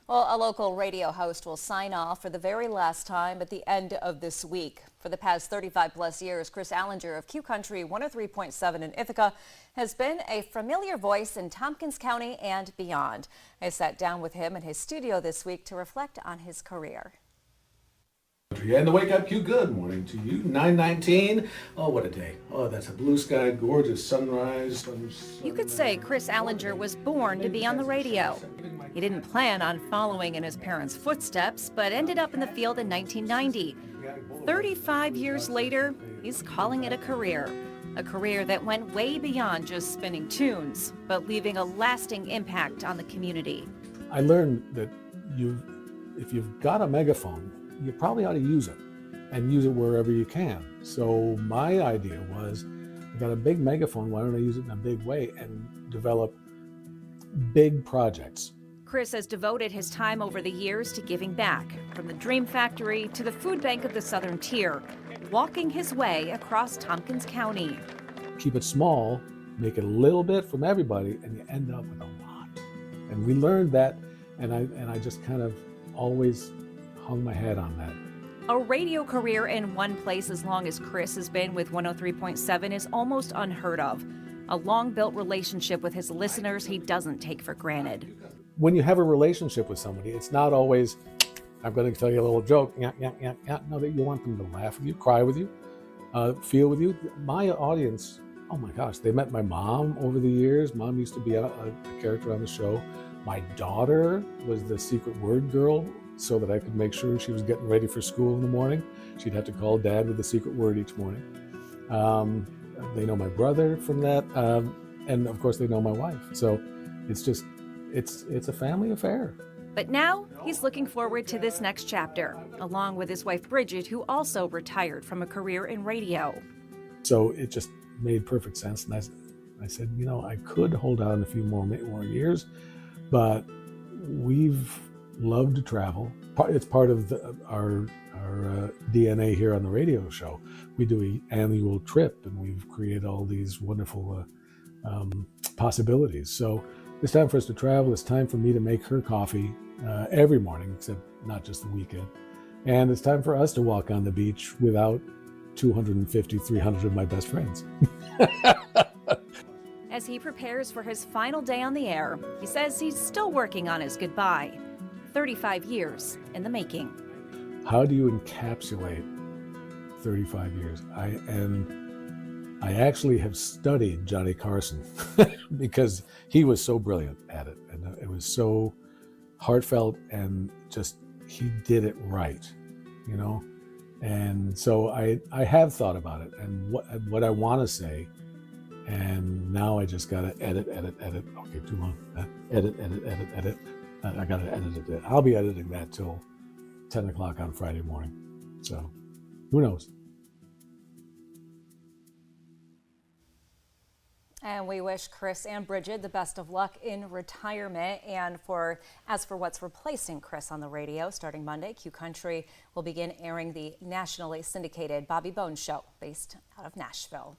Well, a local radio host will sign off for the very last time at the end of this week. For the past 35 plus years, Chris Allinger of Q-Country 103.7 in Ithaca has been a familiar voice in Tompkins County and beyond. I sat down with him in his studio this week to reflect on his career. And the Wake Up Q, good morning to you. 9:19. Oh, what a day. Oh, that's a blue sky, gorgeous sunrise. You could say Chris Allinger was born to be on the radio. He didn't plan on following in his parents' footsteps, but ended up in the field in 1990. 35 years later, he's calling it a career that went way beyond just spinning tunes, but leaving a lasting impact on the community. I learned that if you've got a megaphone, you probably ought to use it and use it wherever you can. So my idea was, I got a big megaphone, why don't I use it in a big way and develop big projects? Chris has devoted his time over the years to giving back, from the Dream Factory to the Food Bank of the Southern Tier, walking his way across Tompkins County. Keep it small, make it a little bit from everybody, and you end up with a lot. And we learned that, and I just kind of always hung my head on that. A radio career in one place as long as Chris has been with 103.7 is almost unheard of. A long-built relationship with his listeners he doesn't take for granted. When you have a relationship with somebody, it's not always, I'm going to tell you a little joke, yeah. No, that you want them to laugh with you, cry with you, feel with you. My audience, oh my gosh, they met my mom over the years. Mom used to be a character on the show. My daughter was the secret word girl, so that I could make sure she was getting ready for school in the morning. She'd have to call Dad with the secret word each morning. They know my brother from that, and of course they know my wife. So it's just, it's a family affair. But now he's looking forward to this next chapter, along with his wife Bridget, who also retired from a career in radio. So it just made perfect sense, and I said, you know, I could hold out a few more years, but we've loved to travel. It's part of our DNA here on the radio show. We do an annual trip, and we've created all these wonderful possibilities. So it's time for us to travel. It's time for me to make her coffee every morning, except not just the weekend. And it's time for us to walk on the beach without 250, 300 of my best friends. As he prepares for his final day on the air, he says he's still working on his goodbye. 35 years in the making. How do you encapsulate 35 years? I actually have studied Johnny Carson because he was so brilliant at it, and it was so heartfelt, and just, he did it right, you know? And so I have thought about it and what I want to say, and now I just gotta edit. Okay, too long. Edit. I got to edit it. I'll be editing that till 10 o'clock on Friday morning. So who knows? And we wish Chris and Bridget the best of luck in retirement. And as for what's replacing Chris on the radio, starting Monday, Q-Country will begin airing the nationally syndicated Bobby Bones Show, based out of Nashville.